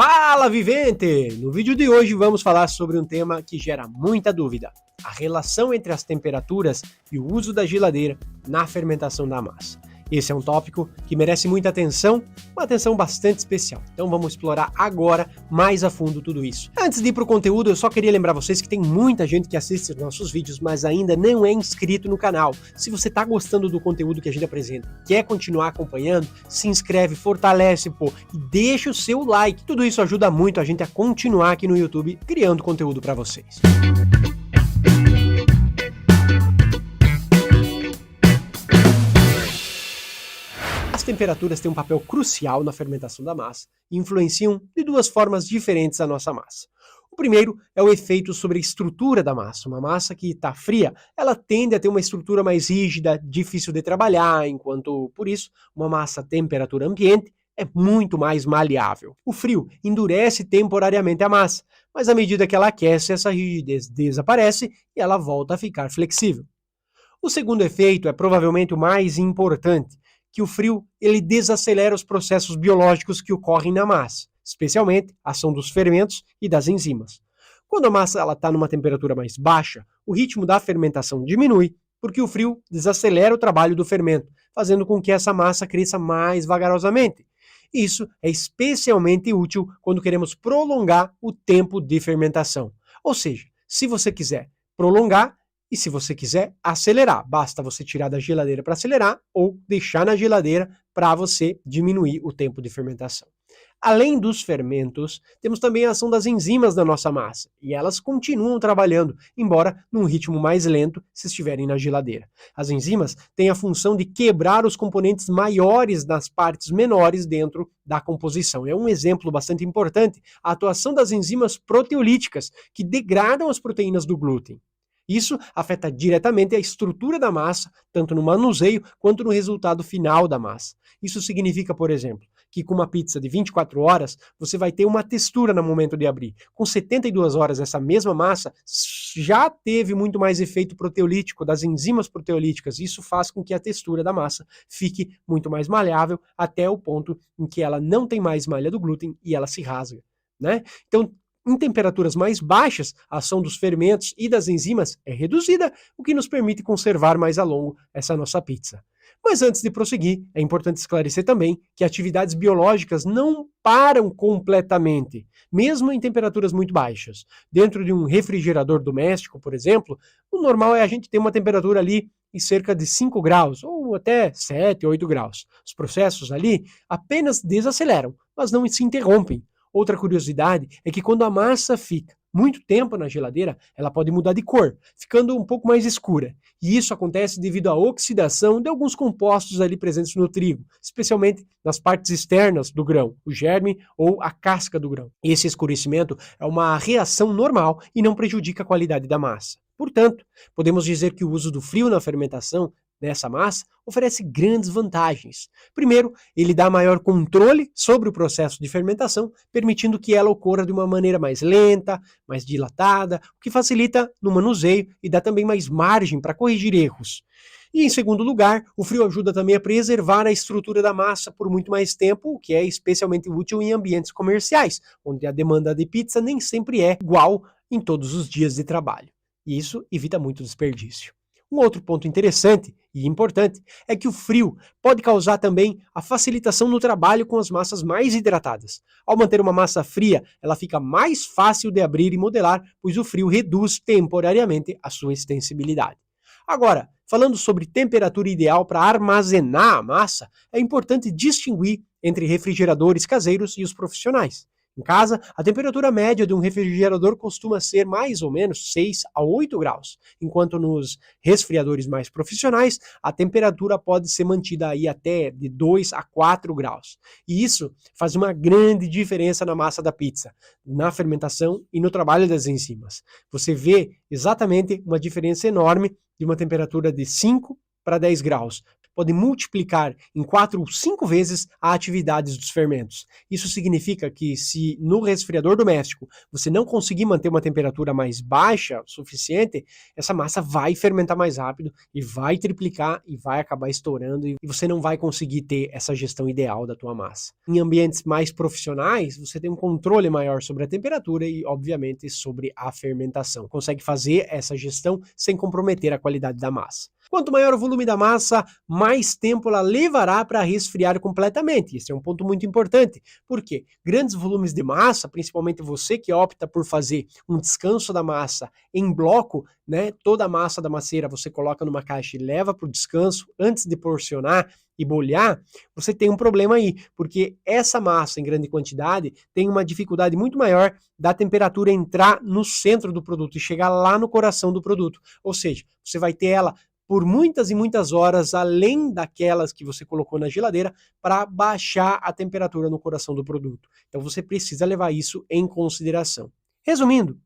Fala, vivente! No vídeo de hoje vamos falar sobre um tema que gera muita dúvida: a relação entre as temperaturas e o uso da geladeira na fermentação da massa. Esse é um tópico que merece muita atenção, uma atenção bastante especial. Então vamos explorar agora mais a fundo tudo isso. Antes de ir para o conteúdo, eu só queria lembrar vocês que tem muita gente que assiste os nossos vídeos, mas ainda não é inscrito no canal. Se você está gostando do conteúdo que a gente apresenta, quer continuar acompanhando, se inscreve, fortalece, e deixa o seu like. Tudo isso ajuda muito a gente a continuar aqui no YouTube criando conteúdo para vocês. As temperaturas têm um papel crucial na fermentação da massa e influenciam de duas formas diferentes a nossa massa. O primeiro é o efeito sobre a estrutura da massa. Uma massa que está fria, ela tende a ter uma estrutura mais rígida, difícil de trabalhar, enquanto, por isso, uma massa a temperatura ambiente é muito mais maleável. O frio endurece temporariamente a massa, mas à medida que ela aquece, essa rigidez desaparece e ela volta a ficar flexível. O segundo efeito é provavelmente o mais importante, que o frio ele desacelera os processos biológicos que ocorrem na massa, especialmente a ação dos fermentos e das enzimas. Quando a massa está numa temperatura mais baixa, o ritmo da fermentação diminui, porque o frio desacelera o trabalho do fermento, fazendo com que essa massa cresça mais vagarosamente. Isso é especialmente útil quando queremos prolongar o tempo de fermentação. Ou seja, se você quiser prolongar, e se você quiser acelerar, basta você tirar da geladeira para acelerar ou deixar na geladeira para você diminuir o tempo de fermentação. Além dos fermentos, temos também a ação das enzimas da nossa massa, e elas continuam trabalhando, embora num ritmo mais lento se estiverem na geladeira. As enzimas têm a função de quebrar os componentes maiores nas partes menores dentro da composição. É um exemplo bastante importante a atuação das enzimas proteolíticas, que degradam as proteínas do glúten. Isso afeta diretamente a estrutura da massa, tanto no manuseio quanto no resultado final da massa. Isso significa, por exemplo, que com uma pizza de 24 horas, você vai ter uma textura no momento de abrir. Com 72 horas, essa mesma massa já teve muito mais efeito proteolítico, das enzimas proteolíticas. Isso faz com que a textura da massa fique muito mais maleável, até o ponto em que ela não tem mais malha do glúten e ela se rasga, né? Então, em temperaturas mais baixas, a ação dos fermentos e das enzimas é reduzida, o que nos permite conservar mais a longo essa nossa pizza. Mas antes de prosseguir, é importante esclarecer também que atividades biológicas não param completamente, mesmo em temperaturas muito baixas. Dentro de um refrigerador doméstico, por exemplo, o normal é a gente ter uma temperatura ali em cerca de 5 graus, ou até 7, 8 graus. Os processos ali apenas desaceleram, mas não se interrompem. Outra curiosidade é que quando a massa fica muito tempo na geladeira, ela pode mudar de cor, ficando um pouco mais escura. E isso acontece devido à oxidação de alguns compostos ali presentes no trigo, especialmente nas partes externas do grão, o germe ou a casca do grão. Esse escurecimento é uma reação normal e não prejudica a qualidade da massa. Portanto, podemos dizer que o uso do frio na fermentação dessa massa oferece grandes vantagens. Primeiro, ele dá maior controle sobre o processo de fermentação, permitindo que ela ocorra de uma maneira mais lenta, mais dilatada, o que facilita no manuseio e dá também mais margem para corrigir erros. E em segundo lugar, o frio ajuda também a preservar a estrutura da massa por muito mais tempo, o que é especialmente útil em ambientes comerciais, onde a demanda de pizza nem sempre é igual em todos os dias de trabalho. E isso evita muito desperdício. Um outro ponto interessante e importante é que o frio pode causar também a facilitação no trabalho com as massas mais hidratadas. Ao manter uma massa fria, ela fica mais fácil de abrir e modelar, pois o frio reduz temporariamente a sua extensibilidade. Agora, falando sobre temperatura ideal para armazenar a massa, é importante distinguir entre refrigeradores caseiros e os profissionais. Em casa, a temperatura média de um refrigerador costuma ser mais ou menos 6 a 8 graus, enquanto nos resfriadores mais profissionais, a temperatura pode ser mantida aí até de 2 a 4 graus. E isso faz uma grande diferença na massa da pizza, na fermentação e no trabalho das enzimas. Você vê exatamente uma diferença enorme de uma temperatura de 5 para 10 graus. pode multiplicar em 4 ou 5 vezes a atividade dos fermentos. Isso significa que se no resfriador doméstico você não conseguir manter uma temperatura mais baixa o suficiente, essa massa vai fermentar mais rápido e vai triplicar e vai acabar estourando e você não vai conseguir ter essa gestão ideal da tua massa. Em ambientes mais profissionais, você tem um controle maior sobre a temperatura e, obviamente, sobre a fermentação. Consegue fazer essa gestão sem comprometer a qualidade da massa. Quanto maior o volume da massa, mais tempo ela levará para resfriar completamente. Esse é um ponto muito importante, porque grandes volumes de massa, principalmente você que opta por fazer um descanso da massa em bloco, né? Toda a massa da macieira você coloca numa caixa e leva para o descanso antes de porcionar e bolhar, você tem um problema aí, porque essa massa em grande quantidade tem uma dificuldade muito maior da temperatura entrar no centro do produto e chegar lá no coração do produto. Ou seja, você vai ter ela por muitas e muitas horas, além daquelas que você colocou na geladeira, para baixar a temperatura no coração do produto. Então você precisa levar isso em consideração. Resumindo,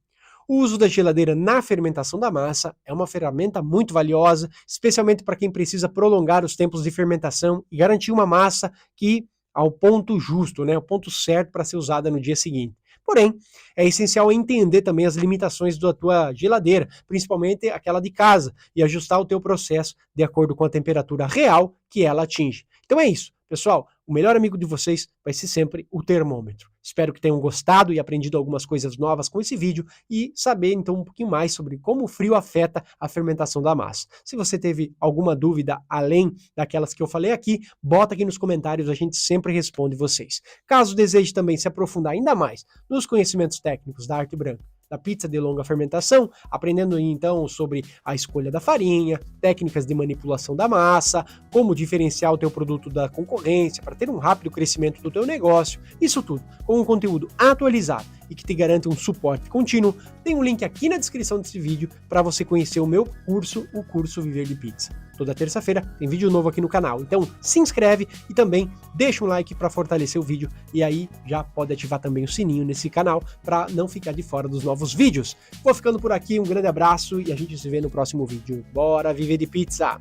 o uso da geladeira na fermentação da massa é uma ferramenta muito valiosa, especialmente para quem precisa prolongar os tempos de fermentação e garantir uma massa que ao ponto justo, né, o ponto certo para ser usada no dia seguinte. Porém, é essencial entender também as limitações da tua geladeira, principalmente aquela de casa, e ajustar o teu processo de acordo com a temperatura real que ela atinge. Então é isso, pessoal. O melhor amigo de vocês vai ser sempre o termômetro. Espero que tenham gostado e aprendido algumas coisas novas com esse vídeo e saber então um pouquinho mais sobre como o frio afeta a fermentação da massa. Se você teve alguma dúvida além daquelas que eu falei aqui, bota aqui nos comentários, a gente sempre responde vocês. Caso deseje também se aprofundar ainda mais nos conhecimentos técnicos da arte branca, da pizza de longa fermentação, aprendendo então sobre a escolha da farinha, técnicas de manipulação da massa, como diferenciar o teu produto da concorrência para ter um rápido crescimento do teu negócio, isso tudo com um conteúdo atualizado e que te garante um suporte contínuo, tem um link aqui na descrição desse vídeo para você conhecer o meu curso, o curso Viver de Pizza. Toda terça-feira tem vídeo novo aqui no canal, então se inscreve e também deixa um like para fortalecer o vídeo e aí já pode ativar também o sininho nesse canal para não ficar de fora dos novos vídeos. Vou ficando por aqui, um grande abraço e a gente se vê no próximo vídeo. Bora viver de pizza!